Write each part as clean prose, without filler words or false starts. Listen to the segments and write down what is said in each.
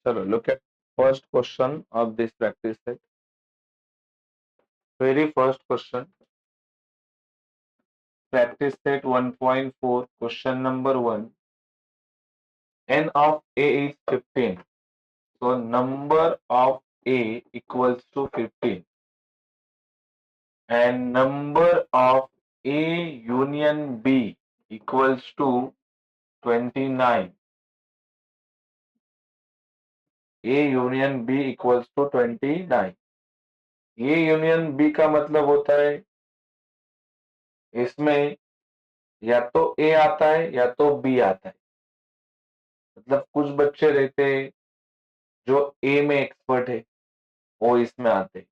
चलो, look at first question of this practice set. Very first question, practice set 1.4, question number 1. N of A is 15. So number of A equals to 15 and number of A union B equals to 29. A union B equals to 29. A union B का मतलब होता है इसमें या तो A आता है या तो B आता है। मतलब कुछ बच्चे रहते हैं जो ए में एक्सपर्ट है, वो इसमें आते हैं।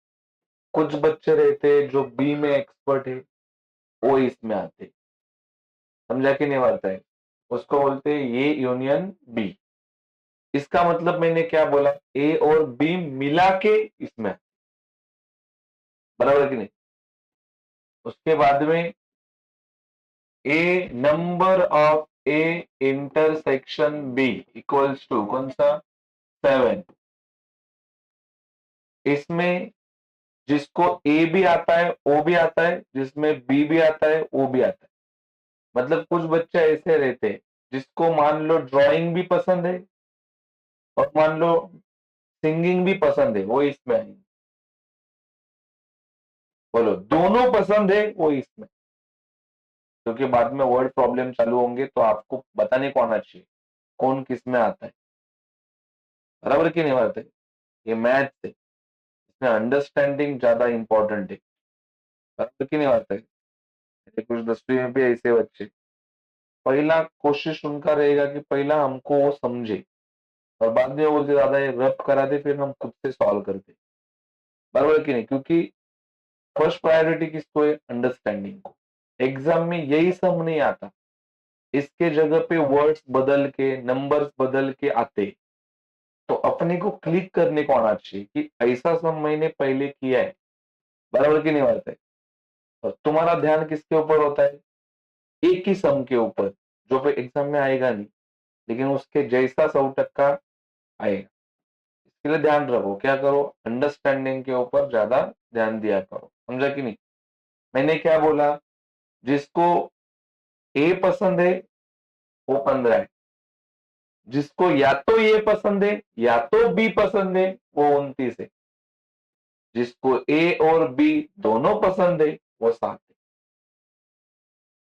कुछ बच्चे रहते हैं जो बी में एक्सपर्ट है, वो इसमें आते हैं। समझा कि नहीं आता है? उसको बोलते हैं ये यूनियन बी। इसका मतलब मैंने क्या बोला, ए और बी मिला के इसमें, बराबर कि नहीं? उसके बाद में A number of A intersection B equals to कौन सा, 7। इसमें जिसको ए भी आता है ओ भी आता है, जिसमें बी भी आता है वो भी आता है। मतलब कुछ बच्चे ऐसे रहते हैं जिसको मान लो ड्राइंग भी पसंद है और मान लो सिंगिंग भी पसंद है, वो इसमें आएंगे। बोलो, दोनों पसंद है वो इसमें, क्योंकि बाद में वर्ड प्रॉब्लम चालू होंगे तो आपको बताने को आना चाहिए कौन किस में आता है। बराबर की नहीं बात है? ये मैथ्स है, इसमें अंडरस्टैंडिंग ज्यादा इंपॉर्टेंट है। बराबर की नहीं बात है? कुछ 10वीं में भी ऐसे बच्चे, पहला कोशिश उनका रहेगा कि पहला हमको वो समझे और बाद में वो ज्यादा रब करा दे, फिर हम खुद से सॉल्व करते। बराबर की नहीं? क्योंकि फर्स्ट प्रायोरिटी किसको है, अंडरस्टैंडिंग को। एग्जाम में यही सब नहीं आता, इसके जगह पे वर्ड्स बदल के नंबर्स बदल के आते, तो अपने को क्लिक करने को आना चाहिए कि ऐसा सब मैंने पहले किया है। बराबर की नहीं बात है? और तुम्हारा ध्यान किसके ऊपर होता है, एक ही सम के ऊपर, जो पे एग्जाम में आएगा नहीं, लेकिन उसके जैसा 100% आएगा। इसके लिए ध्यान रखो, क्या करो, अंडरस्टैंडिंग के ऊपर ज्यादा ध्यान दिया करो। समझा कि नहीं? मैंने क्या बोला, जिसको ए पसंद है वो 15 है, जिसको या तो ए पसंद है या तो बी पसंद है वो 29 है, जिसको ए और बी दोनों पसंद है वो 7 है।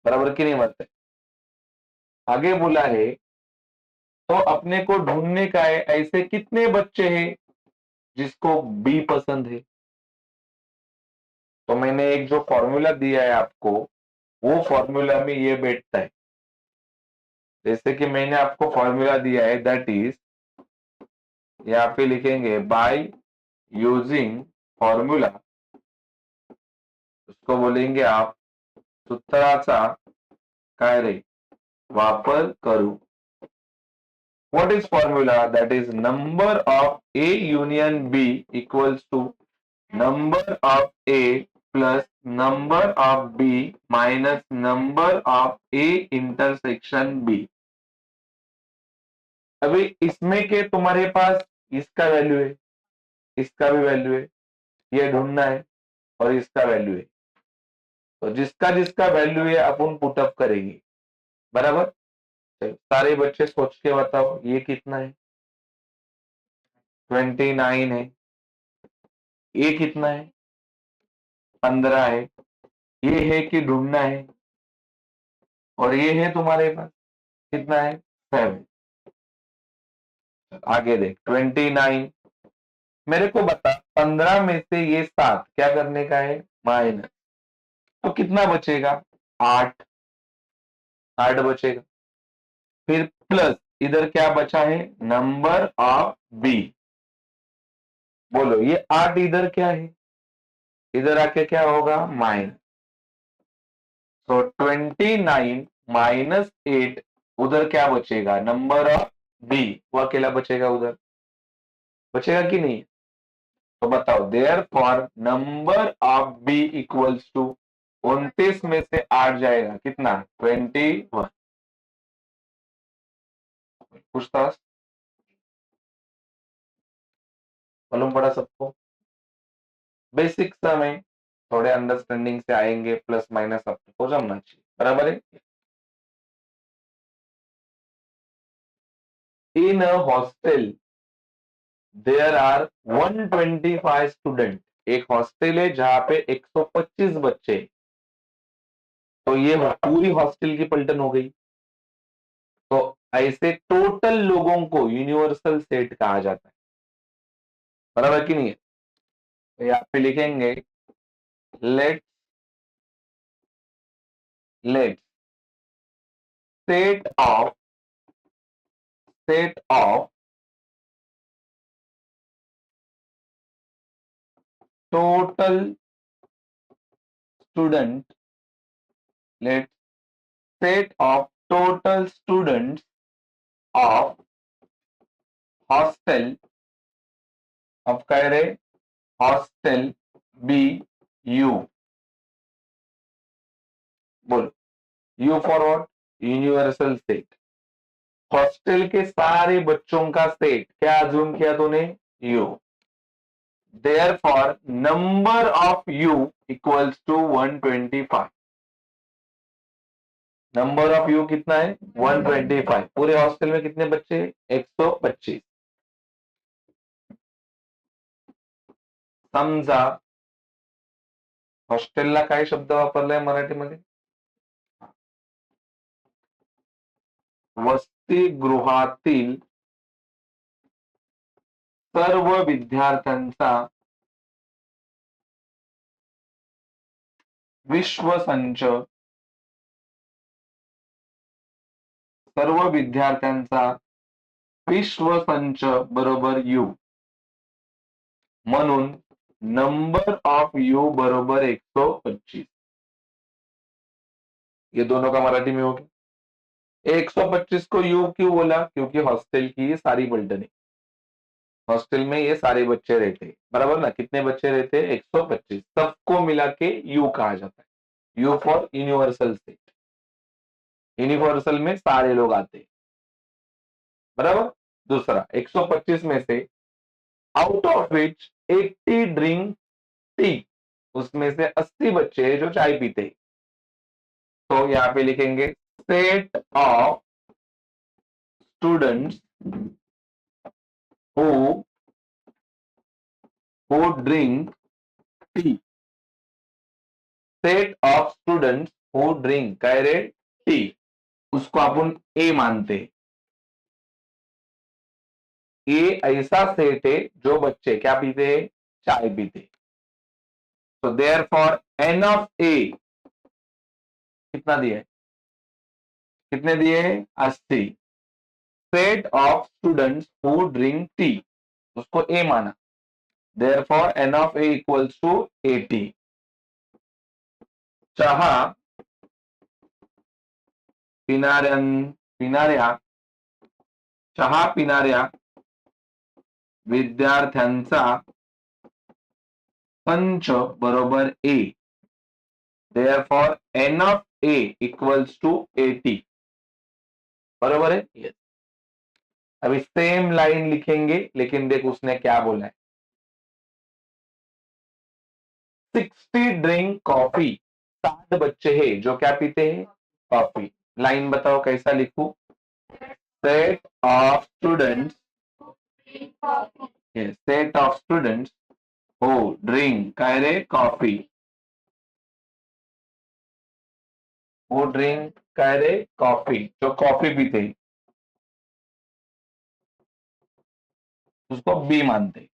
बराबर की नहीं बात है? आगे बोला है, तो अपने को ढूंढने का है ऐसे कितने बच्चे हैं जिसको बी पसंद है। तो मैंने एक जो फॉर्मूला दिया है आपको, वो फॉर्मूला में ये बैठता है। जैसे कि मैंने आपको फॉर्मूला दिया है, दैट इज, यहाँ पे लिखेंगे बाय यूजिंग फॉर्मूला, उसको बोलेंगे आप सूत्राचा काय रे वापर करू। What is formula? That is number of A union B equals to number of A plus number of B minus number of A intersection B। अभी इसमें के तुम्हारे पास इसका वैल्यू है, इसका भी वैल्यू है, ये ढूंढना है, और इसका वैल्यू है। तो जिसका जिसका वैल्यू है अपन पुटअप करेंगे। बराबर? चलो, सारे बच्चे सोच के बताओ ये कितना है। 29 है। ये कितना है, 15 है। ये है कि ढूंढना है, और ये है तुम्हारे पास कितना है, 7। आगे देख, 29, मेरे को बता 15 में से ये 7 क्या करने का है, माइनस। तो कितना बचेगा, 8। 8 बचेगा। फिर प्लस, इधर क्या बचा है, नंबर ऑफ बी। बोलो, ये 8 इधर क्या है, इधर आके क्या होगा, माइनस। तो 29 माइनस 8, उधर क्या बचेगा, नंबर ऑफ बी, वो अकेला बचेगा, उधर बचेगा कि नहीं? तो बताओ, therefore number of B equals to 29 में से 8 जाएगा कितना, 21। पूछताछ। मालूम पड़ा सबको? बेसिक्स में थोड़े अंडरस्टैंडिंग से आएंगे, प्लस माइनस आपको जमना चाहिए, बराबर है? In a hostel there are 125 student. एक हॉस्टल है जहां पे 125 बच्चे, तो ये पूरी हॉस्टल की पलटन हो गई। तो ऐसे टोटल लोगों को यूनिवर्सल सेट कहा जाता है, बराबर कि नहीं है? तो यहाँ पे लिखेंगे let let set of total student let set of total students of hostel, अब कह रहे हॉस्टल बी यू। बोलो U for what? Universal set. Hostel के सारे बच्चों का सेट क्या अज्यूम किया तूने? U. Therefore, number of U equals to 125. Number of U कितना है? 125। पूरे हॉस्टल में कितने बच्चे? 125। समजा हॉस्टेलला काय शब्द वापरलाय मराठीमध्ये? वसतिगृहातील सर्व विद्यार्थ्यांचा विश्वसंच, सर्व विद्यार्थ्यांचा विश्वसंच बरोबर यू, म्हणून नंबर ऑफ यू बरोबर 125। ये दोनों का मराठी में हो गया। 125 को यू क्यों बोला? क्योंकि हॉस्टल की ये सारी पलटन है, हॉस्टल में ये सारे बच्चे रहते हैं, बराबर ना? कितने बच्चे रहते हैं? 125। सबको मिला के यू कहा जाता है। You for universal set. Universal में सारे लोग आते हैं, बराबर। दूसरा 125 में से out of which 80 drink tea, उसमें से 80 बच्चे हैं जो चाय पीते हैं। तो यहां पे लिखेंगे set of students who drink T. Set of students who drink कह रहे टी, उसको अपन ए मानते। ए ऐसा सेट है जो बच्चे क्या पीते हैं? चाय पीते। तो therefore N of A कितना दिए? कितने दिए? 80। Set of students who drink tea, उसको ए माना। Therefore N of A equals to 80। चहा पिणाऱ्या चहा पिणाऱ्या विद्यार्थ्यांचा संच बरोबर ए। Therefore n of A equals to 80, बरोबर है? yes. अभी सेम लाइन लिखेंगे, लेकिन देख उसने क्या बोला है। 60 ड्रिंक कॉफी, 60 बच्चे हैं जो क्या पीते हैं? कॉफी। लाइन बताओ कैसा लिखूं? Set of students, set of students who drink कह रहे कॉफी, हु ड्रिंक कह रहे कॉफी, जो कॉफी पीते हैं, उसको बी मानते,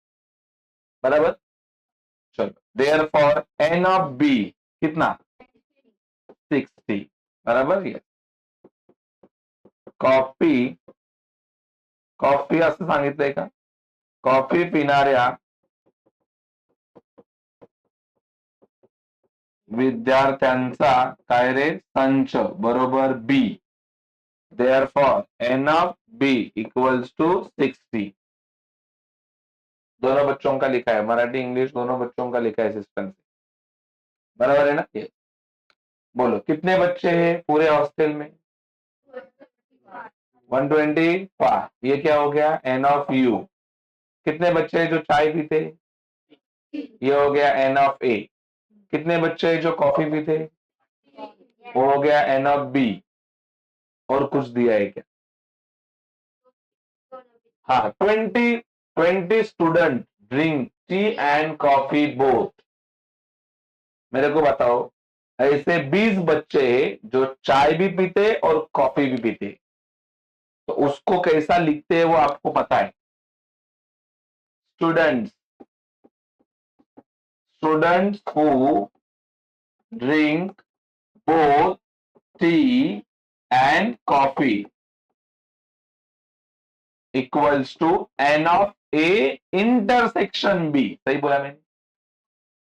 बराबर। चलो therefore N of B कितना? 60, बराबर। ये कॉफी असं सांगितलंय का? कॉफी पिणाऱ्या विद्यार्थ्यांचा काय रे? संच बरोबर B. Therefore N of B equals to 60। दोनों बच्चों का लिखा है, मराठी इंग्लिश दोनों बच्चों का लिखा है सिस्टम से, बराबर है ना? ये बोलो कितने बच्चे हैं पूरे हॉस्टल में? 125। ये क्या हो गया? एन ऑफ यू कितने बच्चे हैं जो चाय पीते? ये हो गया एन ऑफ ए। कितने बच्चे हैं जो कॉफी पीते? वो हो गया एन ऑफ बी। और कुछ दिया है क्या? हाँ, 20 student drink tea and coffee both. मेरे को बताओ, ऐसे 20 बच्चे जो चाय भी पीते और कॉफी भी पीते, तो उसको कैसा लिखते हैं वो आपको पता है? Students students who drink both tea and coffee equals to N of A intersection B. सही बोला मैंने?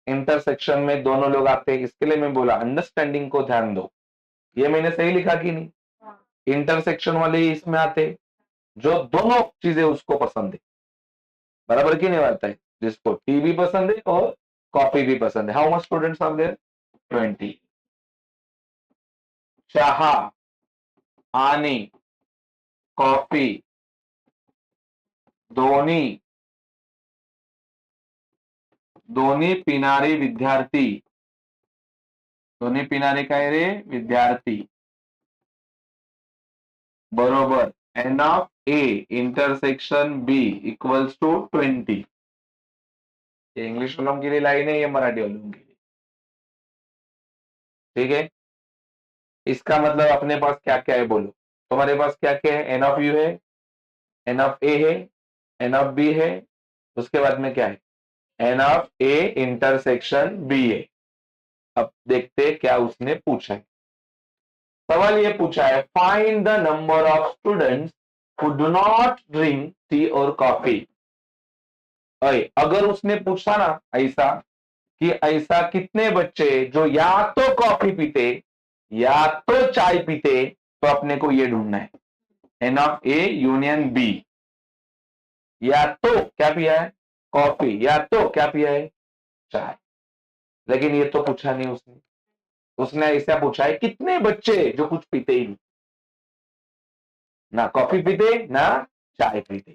इंटरसेक्शन में दोनों लोग आते हैं, इसके लिए मैं बोला अंडरस्टैंडिंग को ध्यान दो। ये मैंने सही लिखा कि नहीं? इंटरसेक्शन वाले ही इसमें आते हैं, जो दोनों चीजें उसको पसंद है। बराबर की नहीं बात है? जिसको टी भी पसंद है और कॉफी भी पसंद है। How much students are there? 20। चाह, आनी, कॉफी, धोनी, दोन्ही पिणारे विद्यार्थी। दोन्ही पिणारे काय रे? विद्यार्थी। बरोबर N of A intersection B equals to 20। ये इंग्लिश वालों के लिए लाइन है, ये मराठी वालों के लिए। ठीक है, इसका मतलब अपने पास क्या क्या है बोलो? तुम्हारे पास क्या क्या है? एन ऑफ यू है, एन ऑफ ए है, एन ऑफ बी है, उसके बाद में क्या है? N of A intersection B है। अब देखते क्या उसने पूछा है। सवाल ये पूछा है, find the number of students who do not drink tea और कॉफी। अगर उसने पूछा ना ऐसा कि ऐसा कितने बच्चे जो या तो कॉफी पीते या तो चाय पीते, तो अपने को ये ढूंढना है N of A union B. या तो क्या पिया है? कॉफी। या तो क्या पिया है? चाय। लेकिन ये तो पूछा नहीं उसने। उसने ऐसा पूछा है कितने बच्चे जो कुछ पीते ही नहीं, ना कॉफी पीते ना चाय पीते।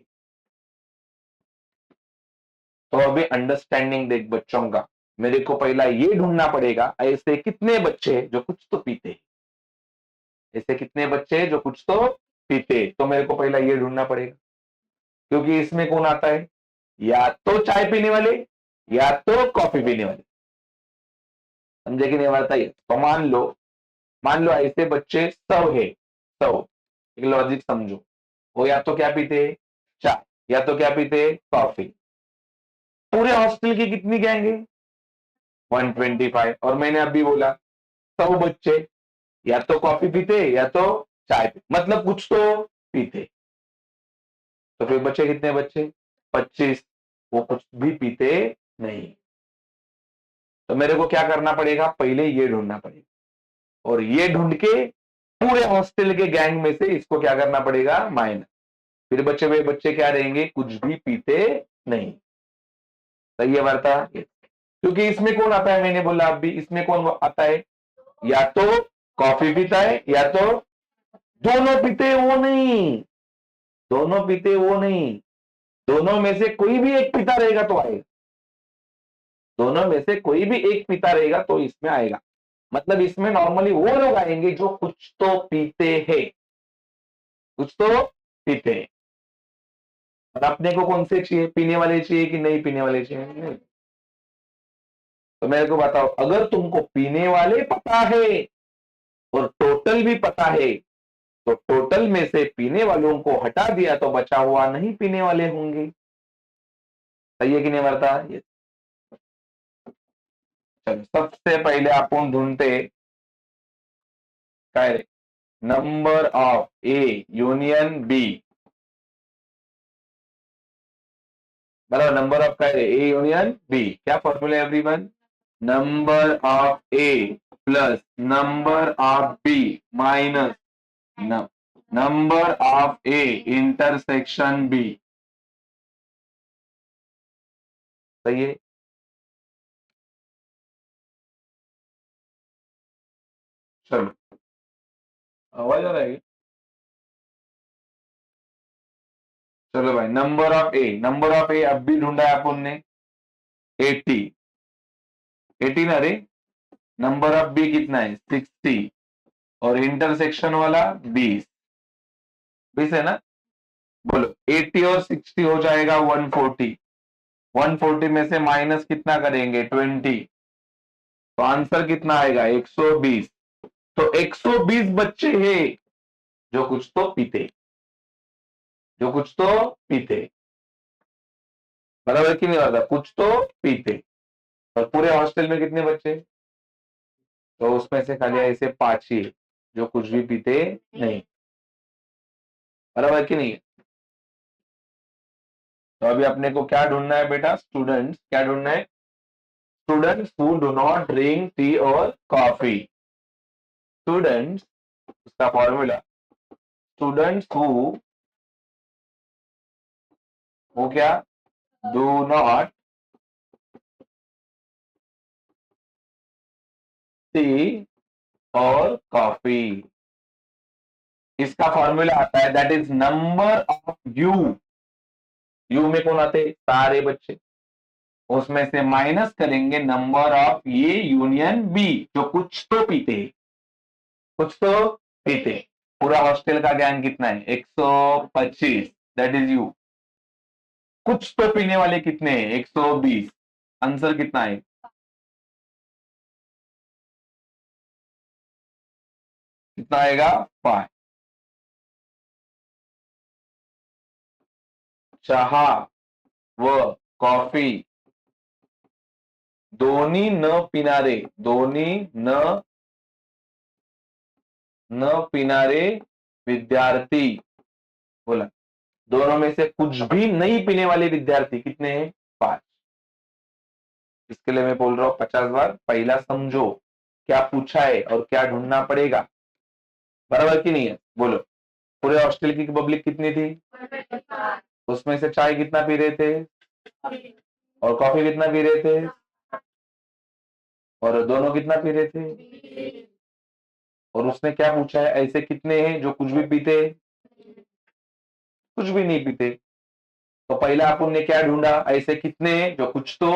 तो अभी अंडरस्टैंडिंग देख बच्चों का। मेरे को पहला ये ढूंढना पड़ेगा ऐसे कितने बच्चे जो कुछ तो पीते। ऐसे कितने बच्चे जो कुछ तो पीते, तो मेरे को पहला ये ढूंढना पड़ेगा। क्योंकि इसमें कौन आता है? या तो चाय पीने वाले या तो कॉफी पीने वाले। समझे कि नहीं बात है? तो मान लो ऐसे बच्चे 100 है। 100, एक लॉजिक समझो। वो या तो क्या पीते? चाय। या तो क्या पीते? कॉफी। पूरे हॉस्टल की कितनी गैंग है? 125। और मैंने अभी बोला 100 बच्चे या तो कॉफी पीते या तो चाय पीते, मतलब कुछ तो पीते। तो फिर बच्चे कितने? बच्चे 25। वो कुछ भी पीते नहीं। तो मेरे को क्या करना पड़ेगा? पहले ये ढूंढना पड़ेगा, और ये ढूंढ के पूरे हॉस्टल के गैंग में से इसको क्या करना पड़ेगा? माइनस। फिर बच्चे हुए बच्चे क्या रहेंगे? कुछ भी पीते नहीं। सही है वार्ता? क्योंकि इसमें कौन आता है? मैंने बोला अभी, इसमें कौन आता है? या तो कॉफी पीता है या तो दोनों पीते, वो नहीं। दोनों पीते वो नहीं। दोनों में से कोई भी एक पीता रहेगा तो आएगा। दोनों में से कोई भी एक पीता रहेगा तो इसमें आएगा। मतलब इसमें नॉर्मली वो लोग आएंगे जो कुछ तो पीते हैं। कुछ तो पीते हैं। और अपने को कौन से चाहिए? पीने वाले चाहिए कि नहीं पीने वाले चाहिए? नहीं। तो मेरे को बताओ, अगर तुमको पीने वाले पता है और टोटल भी पता है, तो टोटल में से पीने वालों को हटा दिया तो बचा हुआ नहीं पीने वाले होंगे। सही है कि नहीं बता? ये चलो, सबसे पहले अपन ढूंढते काय number of A union B. बराबर, नंबर ऑफ काय ए यूनियन बी। क्या formula everyone? Number of A plus number of B minus number of A intersection B. सही है? चलो, आवाज आ रहा है? चलो भाई, नंबर ऑफ ए अब भी ढूंढा है अपन ने 80, 18 अरे, नंबर ऑफ बी कितना है 60, और इंटरसेक्शन वाला 20, 20 है ना। बोलो 80 और 60 हो जाएगा 140, 140 में से माइनस कितना करेंगे 20, तो आंसर कितना आएगा 120। तो 120 बच्चे हैं जो कुछ तो पीते, जो कुछ तो पीते, बराबर कि नहीं बराबर, कुछ तो पीते। और पूरे हॉस्टल में कितने बच्चे, तो उसमें से खाली ऐसे 5 ही जो कुछ भी पीते नहीं, बराबर कि नहीं। तो अभी अपने को क्या ढूंढना है बेटा, स्टूडेंट्स, क्या ढूंढना है, students who do not drink tea और कॉफी, स्टूडेंट्स, उसका फॉर्मूला, स्टूडेंट्स हु क्या, डू नॉट टी और कॉफी, इसका फॉर्मूला आता है that is number of you में कौन आते, सारे बच्चे, उसमें से माइनस करेंगे नंबर ऑफ ये यूनियन बी जो कुछ तो पीते, कुछ तो पीते। पूरा हॉस्टल का गैंग कितना है 125, दैट इज यू। कुछ तो पीने वाले कितने हैं 120, आंसर कितना है, कितना आएगा 5। चाह व कॉफी दोन्ही न पिणारे, दोन्ही न पिणारे विद्यार्थी, बोला दोनों में से कुछ भी नहीं पीने वाले विद्यार्थी कितने हैं 5। इसके लिए मैं बोल रहा हूं 50 बार, पहला समझो क्या पूछा है और क्या ढूंढना पड़ेगा, बराबर की नहीं है। बोलो पूरे हॉस्टल की पब्लिक कितनी थी, उसमें से चाय कितना पी रहे थे और कॉफी कितना पी रहे थे, और दोनों कितना पी रहे थे, और उसने क्या पूछा है ऐसे कितने हैं जो कुछ भी पीते, कुछ भी नहीं पीते। तो पहला अपन ने क्या ढूंढा, ऐसे कितने हैं जो कुछ तो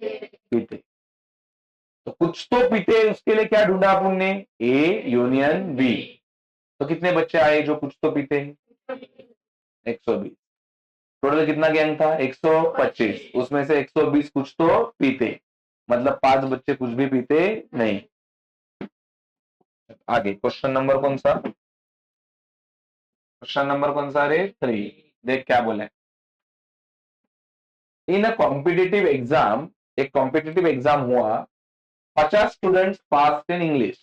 पीते, तो कुछ तो पीते उसके लिए क्या ढूंढा अपन ने, ए यूनियन बी। तो कितने बच्चे आए जो कुछ तो पीते हैं 120, टोटल कितना गैंग था 125, उसमें से 120 कुछ तो पीते, मतलब 5 बच्चे कुछ भी पीते नहीं। आगे क्वेश्चन नंबर कौन सा, क्वेश्चन नंबर कौन सा रे 3, देख क्या बोले, इन अ कॉम्पिटिटिव एग्जाम, एक कॉम्पिटिटिव एग्जाम हुआ, 50 students pass in English,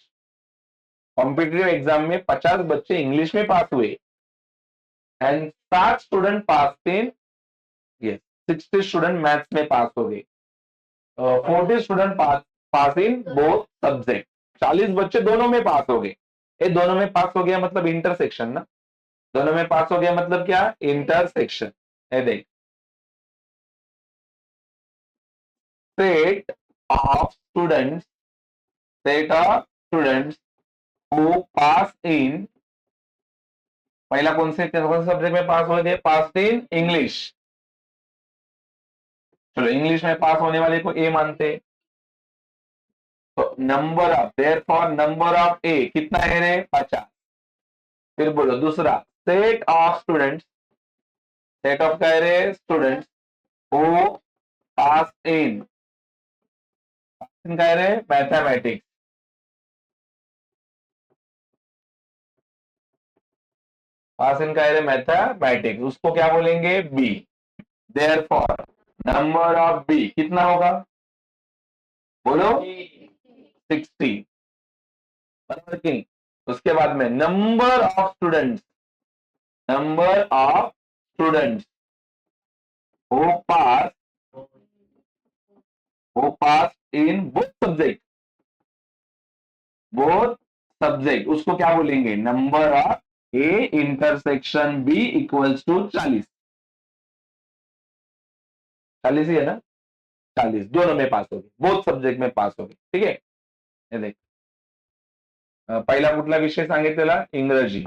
competitive exam में 50 बच्चे इंग्लिश में पास हुए, and 60 student pass in, yes 60 student maths में पास हो गए, 40 student pass in both subject, 40 बच्चे दोनों में पास हो गए। ये दोनों में पास हो गया मतलब इंटरसेक्शन ना, दोनों में पास हो गया मतलब क्या, इंटरसेक्शन। ये देख, set of students, set of students who pass in, पहला कौन से सब्जेक्ट में पास हो गए, पास इन इंग्लिश, चलो इंग्लिश में पास होने वाले को ए मानते हैं। तो number of, therefore number of A कितना है रे 50। फिर बोलो दूसरा, set of students, set of क्या है रे स्टूडेंट्स हु पास इन, क्या है रे मैथमेटिक्स, पास इन का है रे मैथमेटिक्स, उसको क्या बोलेंगे B. Therefore number of B कितना होगा, बोलो 60, बराबर की नहीं। उसके बाद में number of students, number of students who pass, who pass in both subject, both subject उसको क्या बोलेंगे number of A intersection B equals to 40, 40 ही है ना, 40 दोनों में पास हो गए, बोथ सब्जेक्ट में पास हो गए, ठीक है। हे देख, पहिला कुठला विषय सांगितलेला, इंग्रजी,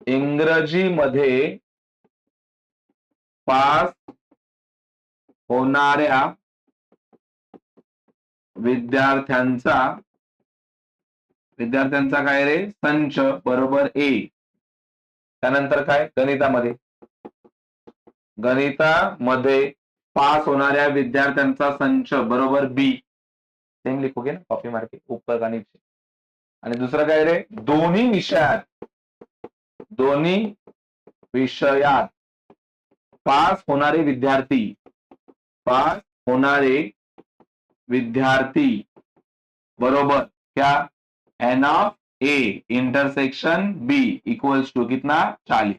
इंग्रजी मध्ये पास होणाऱ्या विद्यार्थ्यांचा काय रे संच बरोबर ए. त्यानंतर काय गणितामध्ये पास होणाऱ्या विद्यार्थ्यांचा संच बरोबर बी. सेम लिखोगे ना कॉपी मार के ऊपर का नीचे. आणि दुसरं काय रे दोन्ही विषयात पास होणारे विद्यार्थी बरोबर क्या N of A intersection B equals to कितना 40.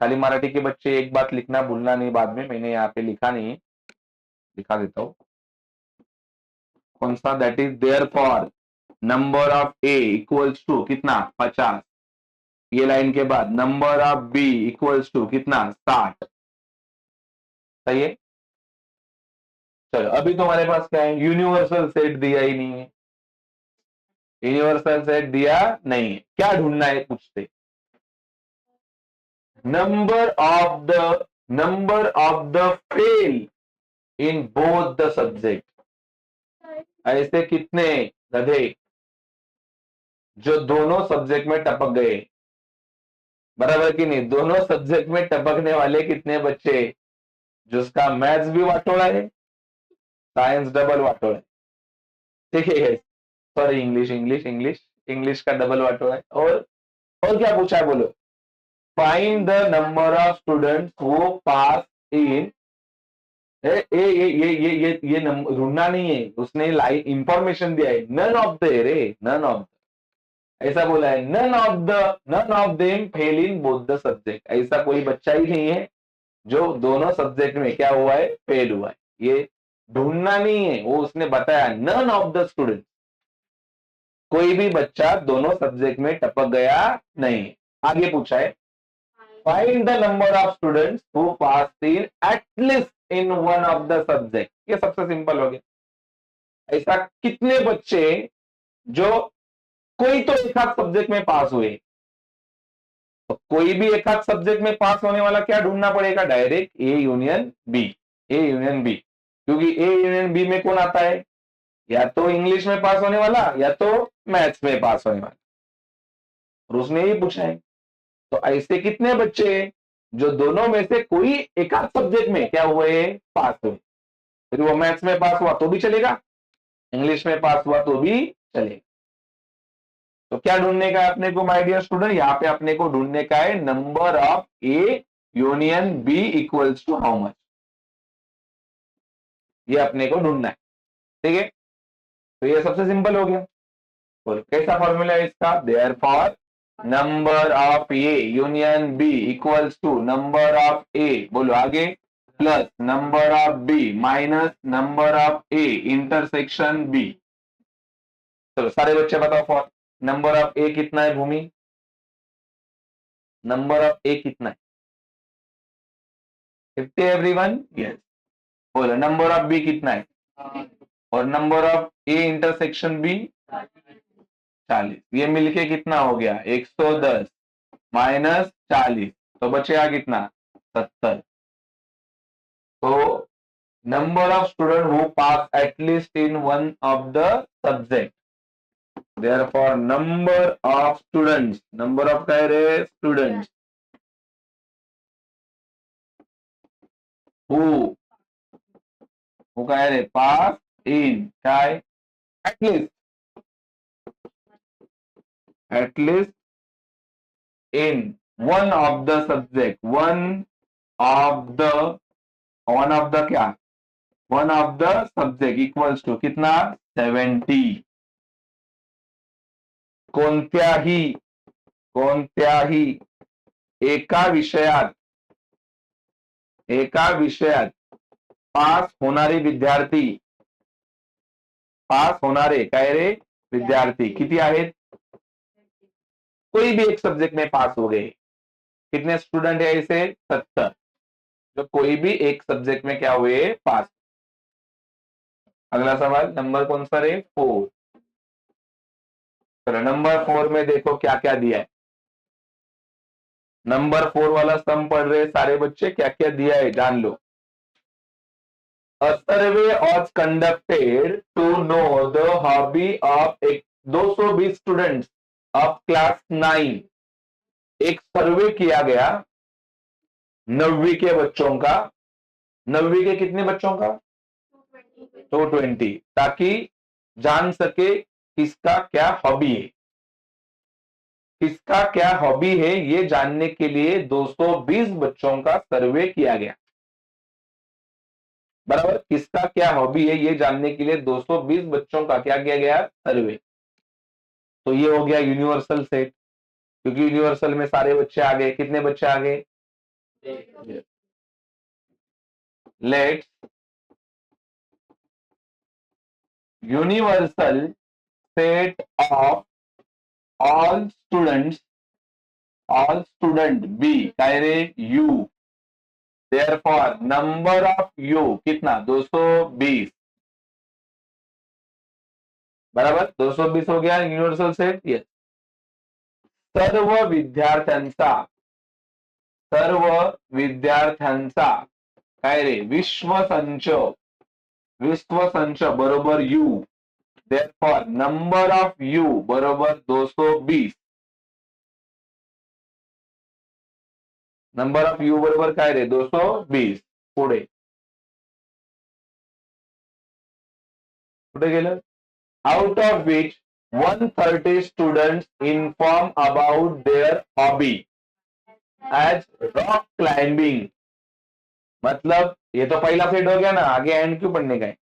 खाली मराठी के बच्चे एक बात लिखना भूलना नहीं बाद में, मैंने यहाँ पे लिखा नहीं, लिखा देता हूं कौन सा. That is therefore number of A equals to कितना 50. ये लाइन के बाद number of B equals to कितना 60. सही है. चलो अभी तुम्हारे पास क्या है, यूनिवर्सल सेट दिया ही नहीं है. यूनिवर्सल सेट दिया नहीं है, क्या ढूंढना है पूछते. Number of the fail in both the subject. ऐसे कितने गधे जो दोनों सब्जेक्ट में टपक गए. बराबर कि नहीं. दोनों सब्जेक्ट में टपकने वाले कितने बच्चे, जिसका मैथ्स भी वाटोड़ा है, साइंस डबल वाटोड़ा है. ठीक है. सॉरी इंग्लिश का डबल वाटोड़ा है. और क्या पूछा है बोलो. Find the number of students who pass in. ये नंबर ढूंढना नहीं है, उसने लाइन इंफॉर्मेशन दिया है. नन ऑफ द ऐसा बोला है. None of them fail in both the subject. ऐसा कोई बच्चा ही नहीं है जो दोनों सब्जेक्ट में क्या हुआ है, फेल हुआ है. ये ढूंढना नहीं है, वो उसने बताया. नन ऑफ द स्टूडेंट, कोई भी बच्चा दोनों सब्जेक्ट में टपक गया नहीं. आगे पूछा है find the number of students who pass in at least in one of the subject. ये सबसे सिंपल हो गया. ऐसा कितने बच्चे जो कोई तो एक आध सब्जेक्ट में पास हुए. तो कोई भी एक आध सब्जेक्ट में पास होने वाला क्या ढूंढना पड़ेगा, डायरेक्ट ए यूनियन बी. क्योंकि ए यूनियन बी में कौन आता है, या तो इंग्लिश में पास होने वाला या तो मैथ्स में पास होने वाला. और उसने ही पूछा है. तो ऐसे कितने बच्चे जो दोनों में से कोई एक आध सब्जेक्ट में क्या हुए, पास हुए. फिर वो मैथ्स में पास हुआ तो भी चलेगा, इंग्लिश में पास हुआ तो भी चलेगा. तो क्या ढूंढने का है अपने को माय डियर स्टूडेंट, यहाँ पे अपने को ढूंढने का है number of A union B equals to how much. ये अपने को ढूंढना है. ठीक है. तो ये सबसे सिंपल हो गया. और कैसा फॉर्मूला है इसका, therefore number of A union B equals to number of A, बोलो आगे, plus number of B minus number of A intersection B. चलो सारे बच्चे बताओ फॉर नंबर ऑफ ए कितना है भूमि, नंबर ऑफ ए कितना है 50 एवरीवन. यस. बोलो नंबर ऑफ बी कितना है, और number of A intersection B 40. ये मिलके कितना हो गया 110 माइनस 40, तो बचेगा कितना 70. तो number of student who pass at least in one of the subject. Therefore, number of students, number of क्या है students who क्या है pass in क्या है at least in one of the subject, one of the क्या, one of the subject equals to कितना 70. कोणत्याही एका विषयात पास होणारे काय रे विद्यार्थी किती आहेत. कोई भी एक सब्जेक्ट में पास हो गए. कितने स्टूडेंट है ऐसे 70, जो कोई भी एक सब्जेक्ट में क्या हुए पास. अगला सवाल नंबर कौन सा रे 4. चलो नंबर 4 में देखो क्या क्या दिया है. नंबर 4 वाला सम पढ़ रहे सारे बच्चे, क्या क्या दिया है जान लो। A survey was conducted to know the hobby of 220 students of class 9। एक सर्वे किया गया 9वीं के बच्चों का। 9वीं के कितने बच्चों का? 220, ताकि जान सके किसका क्या हॉबी है। किसका क्या हॉबी है ये जानने के लिए 220 बच्चों का सर्वे किया गया। बराबर, किसका क्या हॉबी है ये जानने के लिए 220 बच्चों का क्या किया गया? सर्वे। तो ये हो गया यूनिवर्सल सेट, क्योंकि यूनिवर्सल में सारे बच्चे आ गए। कितने बच्चे आ गए? Let's universal set of all student B, काय रे? U. Therefore number of U कितना? 220। बराबर, 220 हो गया यूनिवर्सल सेट। यस। सर्व विद्यार्थ्यांचा काय रे? विश्वसंच बरोबर you. Therefore number of you बरोबर 220। नंबर ऑफ यू बरोबर काय रे? 220। पुढे कुठे गेलं? Out of which 130 students inform about their hobby as rock climbing. मतलब ये तो पहला सेट हो गया ना, आगे एंड क्यों पढ़ने का है?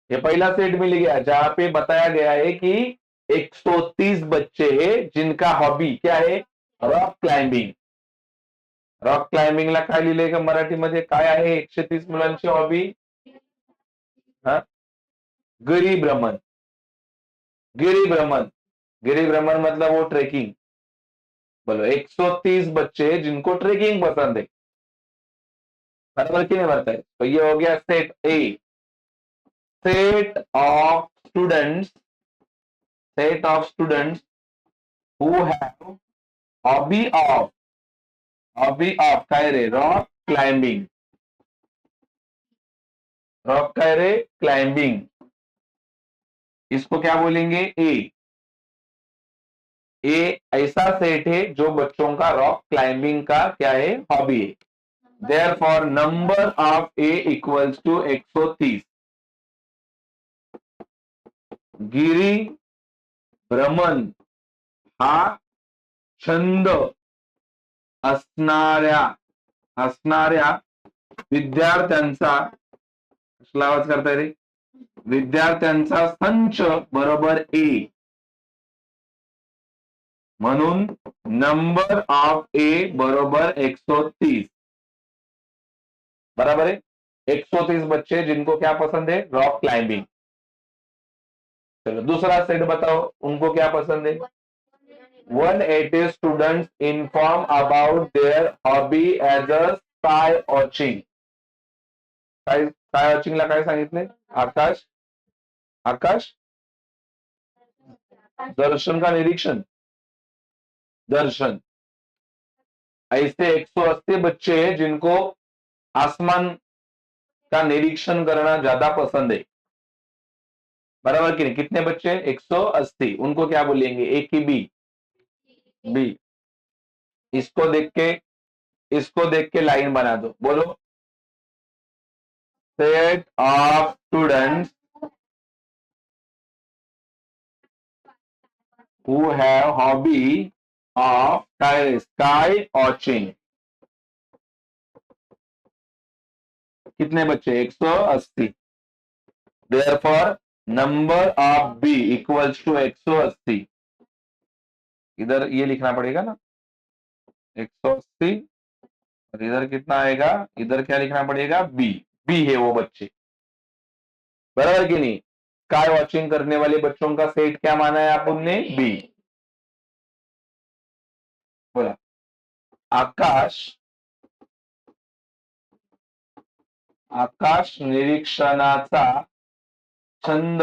ये पहला सेट मिल गया जहां पे बताया गया है कि 130 बच्चे हैं जिनका हॉबी क्या है? Rock climbing. रॉक क्लाइंबिंगला काय लिहिलंय का मराठीमध्ये? काय आहे 130 मुलांची हॉबी? हा, गिरिभ्रमण। गिरिभ्रमण, गिरिभ्रमण मतलब वो ट्रेकिंग। बोलो 130 बच्चे जिनको ट्रेकिंग पसंद है। बराबर की नहीं बरता है? तो ये हो गया set A. Set of students who have hobby of काय रे? Rock climbing. रॉक काय रे? क्लाइंबिंग। इसको क्या बोलेंगे? ए। ए ऐसा सेट है जो बच्चों का रॉक क्लाइंबिंग का क्या है? हॉबी है। Therefore number of A equals to 130। गिरी भ्रमण हा छंद असणाऱ्या विद्यार्थ्यांचा, कसला आवाज करताय रे? विद्यार्थ्यांचा संच बरोबर ए, म्हणून नंबर ऑफ ए बरोबर 130। बराबर है? 130 बच्चे जिनको क्या पसंद है? Rock climbing. चलो दूसरा सेट बताओ, उनको क्या पसंद है? 180 students inform about their hobby as a sky watching. Sky वॉचिंगला काय सांगितले? आकाश दर्शन का निरीक्षण? दर्शन। ऐसे 180 बच्चे हैं जिनको आसमान का निरीक्षण करना ज्यादा पसंद है। बराबर कि नहीं? कितने बच्चे? 180। उनको क्या बोलेंगे? ए की बी? बी। इसको देख के लाइन बना दो। बोलो, set of students who have hobby of sky watching. कितने बच्चे? 180। Therefore number of B equals to 180। इधर ये लिखना पड़ेगा ना, 180। और इधर कितना आएगा? इधर क्या लिखना पड़ेगा? बी। बी है वो बच्चे। बराबर कि नहीं? स्काई वॉचिंग करने वाले बच्चों का सेट क्या माना है आप उनने? बी। बोला, आकाश निरीक्षणाचा छंद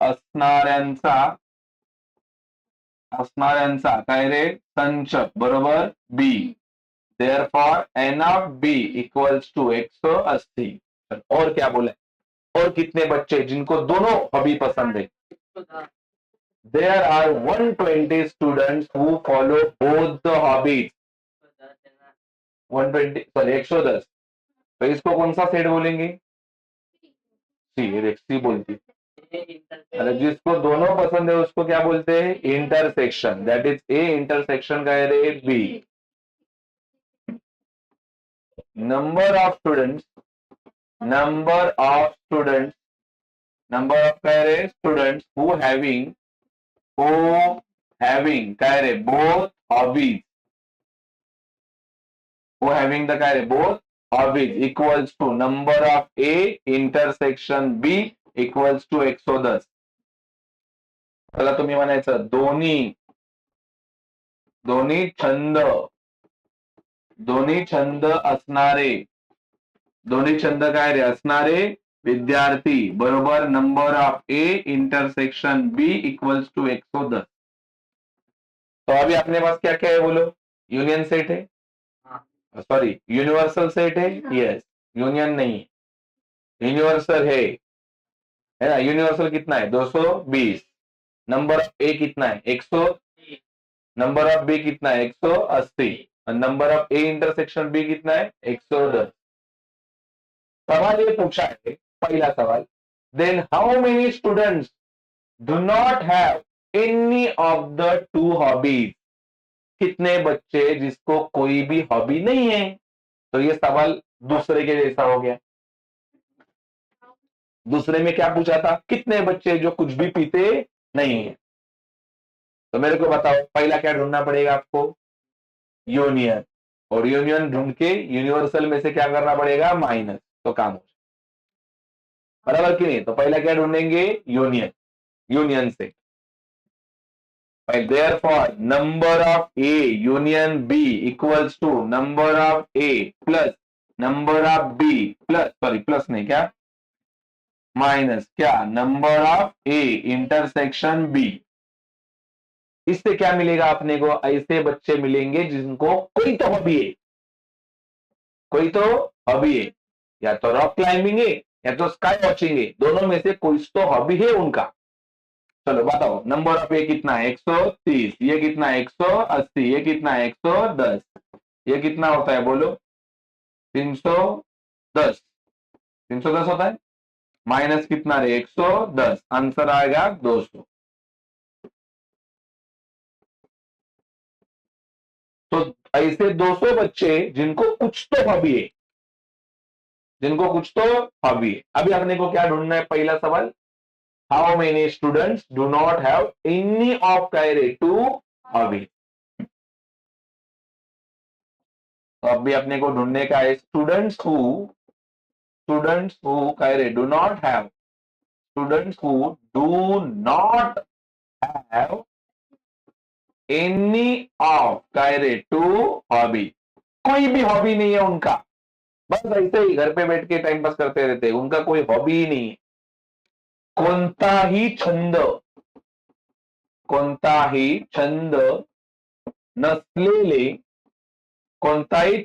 असणाऱ्यांचा असणाऱ्यांचा काय रे संच बरोबर B. Therefore n of b equals to 180. और क्या बोले, और कितने बच्चे जिनको दोनों हॉबी पसंद है? There are 120 students who follow both the hobbies. 120 sorry 110. तो इसको कौन सा सेट बोलेंगे? सी. सी बोलती, अरे जिसको दोनों पसंद है उसको क्या बोलते हैं? Intersection. That is A intersection का रे B. Number of students, number of students, number of कह रहे स्टूडेंट्स हु हैविंग कह रहे both hobbies, who having the काय रे both hobbies equals to number of A intersection B equals to 110. त्याला तुम्ही म्हणायचं दोन्ही छंद असणारे, दोन्ही छंद काय रे असणारे विद्यार्थी बरोबर number of A intersection B equals to 110. तो अभी अपने पास क्या क्या है बोलो? यूनियन सेट है, सॉरी यूनिवर्सल सेट है. यस, यूनियन नहीं है, यूनिवर्सल है ना. यूनिवर्सल कितना है? 220. नंबर ऑफ ए कितना है? 100. नंबर ऑफ बी कितना है? 180. और number of A intersection B कितना है? 110. सवाल ये पूछा है, पहला सवाल, then how many students do not have any of the two hobbies? कितने बच्चे जिसको कोई भी हॉबी नहीं है? तो ये सवाल दूसरे के जैसा हो गया. दूसरे में क्या पूछा था? कितने बच्चे जो कुछ भी पीते नहीं है. तो मेरे को बताओ पहला क्या ढूंढना पड़ेगा आपको? यूनियन. और यूनियन ढूंढ के यूनिवर्सल में से क्या करना पड़ेगा? माइनस. तो काम हो बराबर कि नहीं? तो पहला क्या ढूंढेंगे? यूनियन से. Therefore, number of A union B equals to number of A plus number of B plus, sorry plus नहीं क्या, माइनस क्या, number of A intersection B. इससे क्या मिलेगा अपने को? ऐसे बच्चे मिलेंगे जिनको कोई तो हॉबी है, कोई तो हॉबी है, या तो रॉक क्लाइंबिंग है या तो स्काई वॉचिंग है. दोनों में से कोई तो हॉबी है उनका. चलो बताओ नंबर ऑफ ए कितना है? 130. ये कितना है? 180. ये कितना है? 110. ये कितना होता है बोलो? 310. 310 होता है. माइनस कितना रे? 110. आंसर आएगा 200. तो ऐसे 200 बच्चे जिनको कुछ तो हॉबी है, जिनको कुछ तो हॉबी है. अभी अपने को क्या ढूंढना है? पहला सवाल, how many students do not have any of carry two hobby. तो अभी अपने को ढूंढने का है students who carry do not have, students who do not have any of carry two hobby. कोई भी हॉबी नहीं है उनका, बस ऐसे ही घर पे बैठ के टाइम पास करते रहते हैं. उनका कोई हॉबी ही नहीं है. कोणताही छंद नसलेले, कोणताही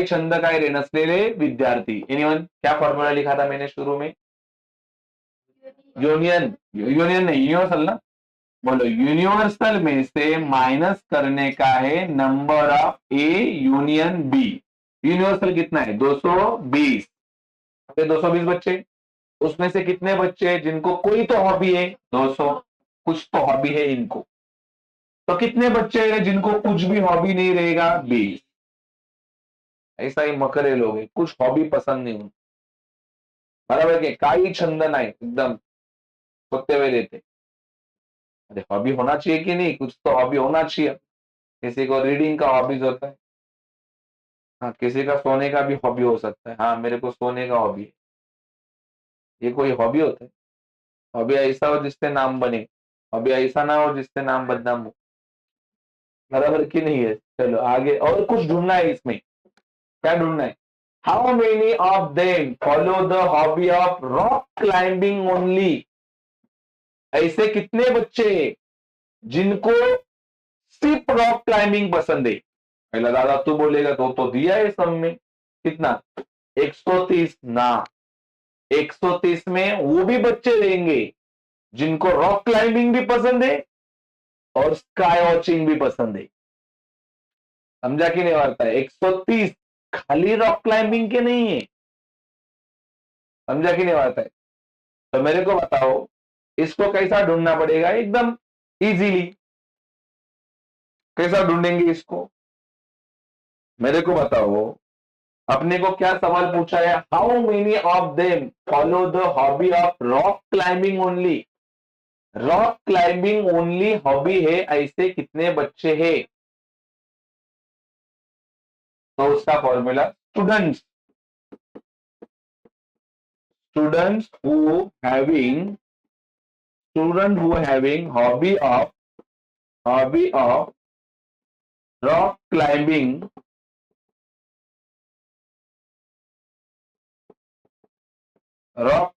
छंद काय रे नसलेले विद्यार्थी. एनीवन? क्या फॉर्मूला लिखा था मैंने शुरू में? यूनियन नहीं, यूनिवर्सल ना. बोलो यूनिवर्सल में से माइनस करने का है number of A union B. Universal कितना है? 220. 220 बच्चे, उसमें से कितने बच्चे जिनको कोई तो हॉबी है? 200. कुछ तो हॉबी है इनको. तो कितने बच्चे हैं जिनको कुछ भी हॉबी नहीं रहेगा? 20. ऐसा ही मकरे लोग हैं, कुछ हॉबी पसंद नहीं. बराबर के काही छंद नाही, एकदम सोते हुए देते. अरे हॉबी होना चाहिए कि नहीं? कुछ तो हॉबी होना चाहिए. किसी को रीडिंग का हॉबीज होता है, हाँ. किसी का सोने का भी हॉबी हो सकता है. हाँ मेरे को सोने का हॉबी है. ये कोई हॉबी होता है? हॉबी ऐसा हो जिससे नाम बने, हॉबी ऐसा ना हो जिससे नाम बदनाम हो. बराबर की नहीं है? चलो आगे और कुछ ढूंढना है इसमें. क्या ढूंढना है? How many of them follow the hobby of rock climbing only. ऐसे कितने बच्चे हैं जिनको सिर्फ रॉक क्लाइंबिंग पसंद है? पहला दादा तू बोलेगा तो दिया है सब में कितना 130 ना, 130 में वो भी बच्चे रहेंगे जिनको रॉक क्लाइंबिंग भी पसंद है और स्काई वॉचिंग भी पसंद है। समझा कि नहीं वार्ता है? 130 खाली रॉक क्लाइंबिंग के नहीं है। समझा कि नहीं वार्ता है? तो मेरे को बताओ इसको कैसा ढूंढना पड़ेगा एकदम इजीली। कैसा ढूंढेंगे इसको? मेरे को बताओ, अपने को क्या सवाल पूछा है? How many of them follow the hobby of rock climbing only? Rock climbing only hobby है ऐसे कितने बच्चे हैं? तो उसका formula students, students who having hobby of rock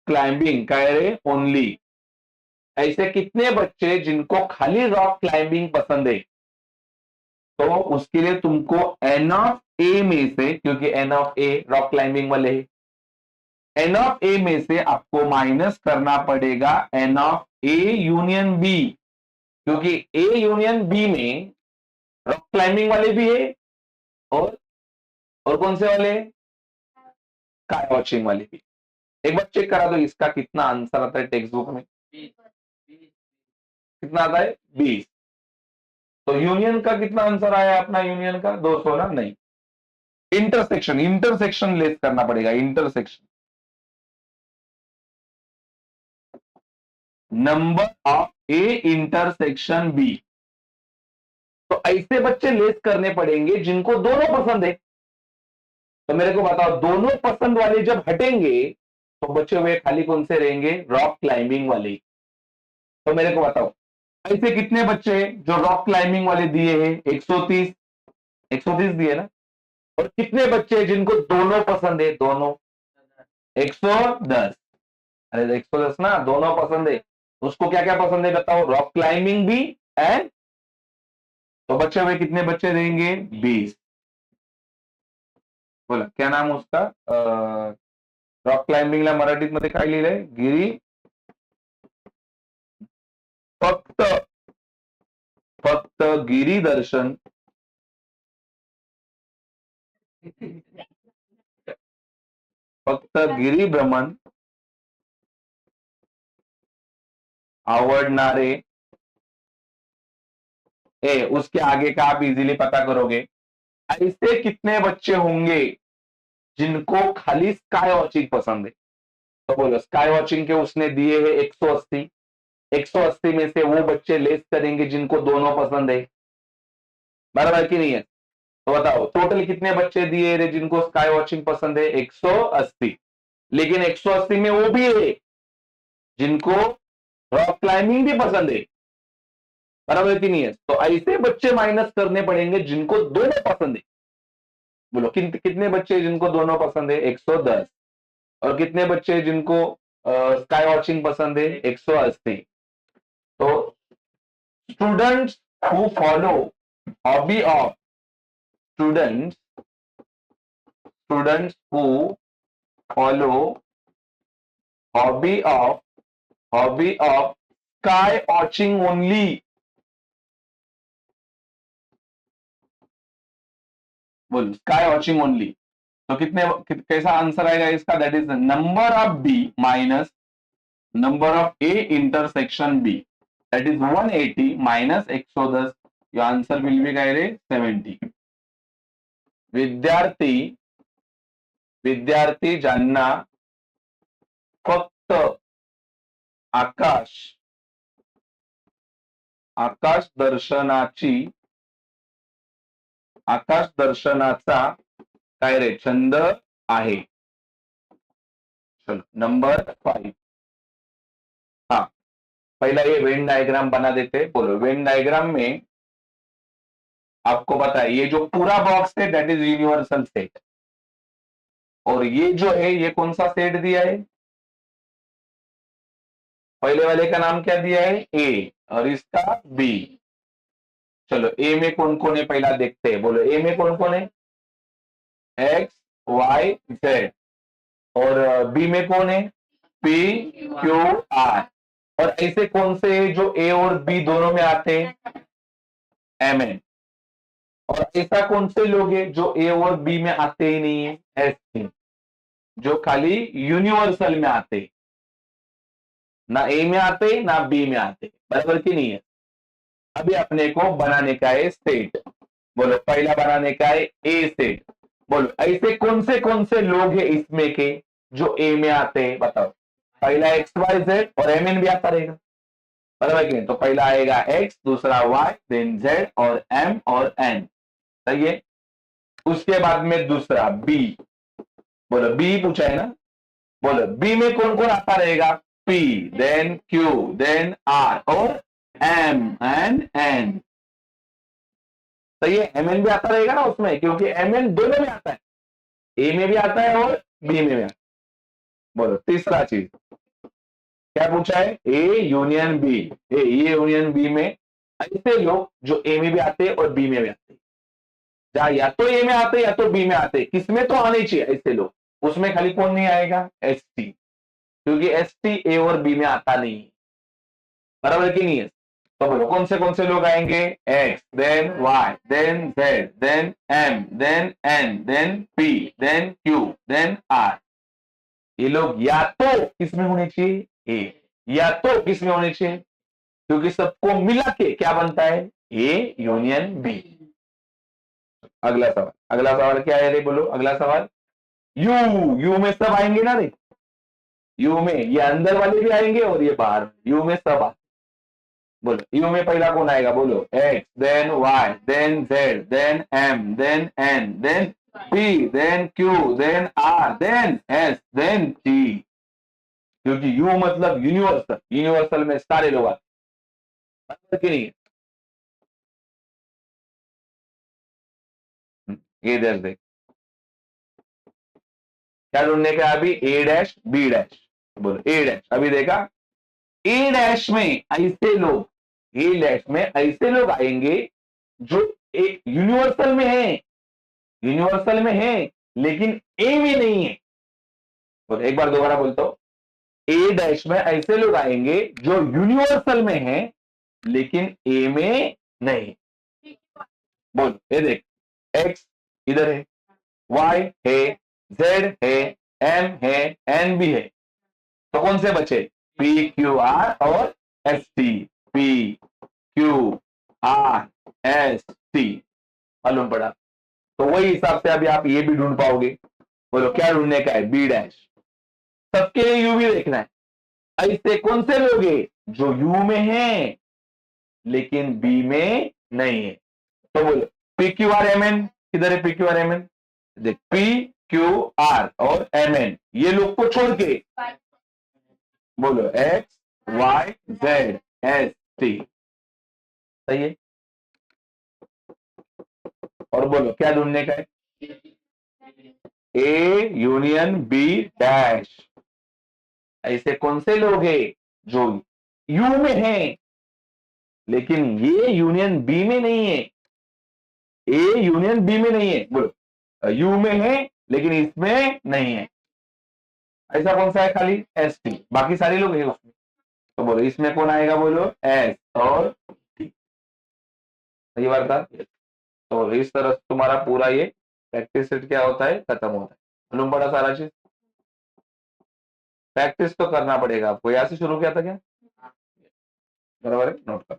climbing कह रहे ओनली। ऐसे कितने बच्चे जिनको खाली रॉक क्लाइंबिंग पसंद है? तो उसके लिए तुमको एन ऑफ ए में से, क्योंकि N of A rock climbing वाले है, एन ऑफ ए में से आपको माइनस करना पड़ेगा N of A union B, क्योंकि ए यूनियन बी में रॉक क्लाइंबिंग वाले भी है और कौन से वाले? स्काई वॉचिंग वाले भी। एक बार चेक करा दो इसका कितना आंसर आता है टेक्स्ट बुक में। कितना आता है? 20। तो यूनियन का कितना आंसर आया अपना? यूनियन का 200 ना? नहीं, इंटरसेक्शन लेस करना पड़ेगा। Intersection number of A intersection B. तो ऐसे बच्चे लेस करने पड़ेंगे जिनको दोनों पसंद है। तो मेरे को बताओ दोनों पसंद वाले जब हटेंगे तो बचे हुए खाली कौन से रहेंगे? रॉक क्लाइंबिंग वाले। तो मेरे को बताओ ऐसे कितने बच्चे जो रॉक क्लाइंबिंग वाले दिए हैं? 130, 130 दिए ना। और कितने बच्चे जिनको दोनों पसंद है? दोनों 110। अरे 110 ना, दोनों पसंद है। उसको क्या क्या पसंद है बताओ? रॉक क्लाइंबिंग भी एंड, तो बचे हुए कितने बच्चे देंगे? 20। बोला क्या नाम उसका? रॉक क्लाइंबिंगला मराठीमध्ये काय लिहिलंय? गिरी फक्त फक्त गिरिदर्शन फक्त गिरिभ्रमण आवडणारे। उसके आगे का आप इजीली पता करोगे। ऐसे कितने बच्चे होंगे जिनको खाली स्काई वॉचिंग पसंद है? तो बोलो स्काई वॉचिंग के उसने दिए हैं 180। 180 में से वो बच्चे लेस करेंगे जिनको दोनों पसंद है। बराबर की नहीं है? तो बताओ टोटल कितने बच्चे दिए रे जिनको स्काई वॉचिंग पसंद है? 180। लेकिन 180 में वो भी है जिनको रॉक क्लाइंबिंग भी पसंद है। बराबर की नहीं है? तो ऐसे बच्चे माइनस करने पड़ेंगे जिनको दोनों पसंद है। बोलो कितने बच्चे जिनको दोनों पसंद है? 110। और कितने बच्चे जिनको स्काई वॉचिंग पसंद है? 180। तो students who follow hobby of students who follow hobby of sky watching only. बोल स्काई वॉचिंग ओनली। तो कैसा आंसर आएगा इसका? That is number of B minus number of A intersection B, that is 180 minus 110। Your answer will be काय रे? 70। विद्यार्थी ज्यांना फक्त आकाश दर्शनाचा काय रे छंद आहे। चलो नंबर 5। हाँ, पहला ये वेन डायग्राम बना देते। बोलो वेन डायग्राम में आपको पता है ये जो पूरा बॉक्स है दैट इज यूनिवर्सल सेट, और ये जो है ये कौन सा सेट दिया है? पहले वाले का नाम क्या दिया है, ए, और इसका बी। चलो ए में कौन कौन है पहला देखते हैं, बोलो ए में कौन कौन है, एक्स वाई जेड, और बी में कौन है, पी क्यू आर, और ऐसे कौन से है जो ए और बी दोनों में आते हैं, एम एन, और ऐसा कौन से लोग हैं जो ए और बी में आते ही नहीं है, एस टी, जो खाली यूनिवर्सल में आते हैं, ना ए में आते ना बी में आते, बराबर की नहीं है। अभी अपने को बनाने का है सेट, बोलो पहला बनाने का है ए सेट, बोलो ऐसे कौन से लोग हैं इसमें के जो ए में आते हैं, बताओ। पहला एक्स वाई जेड और एम एन भी आता रहेगा, बराबर की नहीं, तो पहला आएगा एक्स, दूसरा वाई, देन जेड और एम और एन, सही है। उसके बाद में दूसरा बी, बोलो बी पूछा है ना, बोलो बी में कौन कौन आता रहेगा, P, then Q, then R और एम एंड एन, सही है। एम एन भी आता रहेगा ना उसमें, क्योंकि एम एन दोनों में आता है, ए में भी आता है और बी में भी आता है। बोलो तीसरा चीज क्या पूछा है, A union B, A union B में ऐसे लोग जो ए में भी आते हैं और बी में भी आते हैं, या तो ए में आते या तो बी में आते, किसमें तो आने चाहिए ऐसे लोग, उसमें खाली कौन नहीं आएगा, एस टी, क्योंकि एस टी ए और बी में आता नहीं है, बराबर की नहीं है। तो बोलो कौन से लोग आएंगे, X, then Y, then Z, then M, then N, then P, then Q, then R, ये लोग या तो किसमें होने चाहिए, ए, या तो किसमें होने चाहिए, क्योंकि सबको मिला के क्या बनता है, ए यूनियन बी। अगला सवाल क्या है रे, बोलो अगला सवाल, यू में सब आएंगे ना रे, यू में ये अंदर वाले भी आएंगे और ये बाहर, यू में सब आते, बोलो यू में पहला कौन आएगा, बोलो X, then Y, then Z, then M, then N, then P, then Q, then R, then S, then T, क्योंकि यू मतलब यूनिवर्सल, यूनिवर्सल में सारे लोग आते, कि नहीं, ये इधर देख, क्या ढूंढने का अभी, ए डैश बी डैश, बोलो ए डैश, अभी देखा ए डैश में ऐसे लोग, ए डैश में ऐसे लोग आएंगे जो एक यूनिवर्सल में है, यूनिवर्सल में है लेकिन ए में नहीं है, तो एक बार दोबारा बोलता हूं, ए डैश में ऐसे लोग आएंगे जो यूनिवर्सल में है लेकिन ए में नहीं, बोल ये देख, एक्स इधर है, वाई है, जेड है, एम है, एन भी है, तो कौन से बचे, पी क्यू आर और S T, P Q R S T, मालूम पड़ा। तो वही हिसाब से अभी आप ये भी ढूंढ पाओगे, बोलो क्या ढूंढने का है, बी डैश, सबके लिए यू भी देखना है, ऐसे कौन से लोग हैं जो यू में हैं लेकिन बी में नहीं है, तो बोलो P Q R M N, किधर है P Q R M N, देख पी क्यू आर और एम एन, ये लोग को छोड़ के बोलो X Y Z S T, सही है। और बोलो क्या ढूंढने का है, ए यूनियन बी डैश, ऐसे कौन से लोग हैं जो यू में हैं लेकिन ये यूनियन बी में नहीं है, ए यूनियन बी में नहीं है, बोलो यू में है लेकिन इसमें नहीं है, ऐसा कौन सा है, खाली एस टी, बाकी सारे लोग हैं उसमें, तो बोलो इसमें कौन आएगा, बोलो एस और टी, सही बात था। तो इस तरह से तुम्हारा पूरा ये प्रैक्टिस सेट क्या होता है, खत्म होता है, मालूम पड़ा सारा चीज, प्रैक्टिस तो करना पड़ेगा आपको, यहां से शुरू किया था क्या, बराबर है, नोट कर।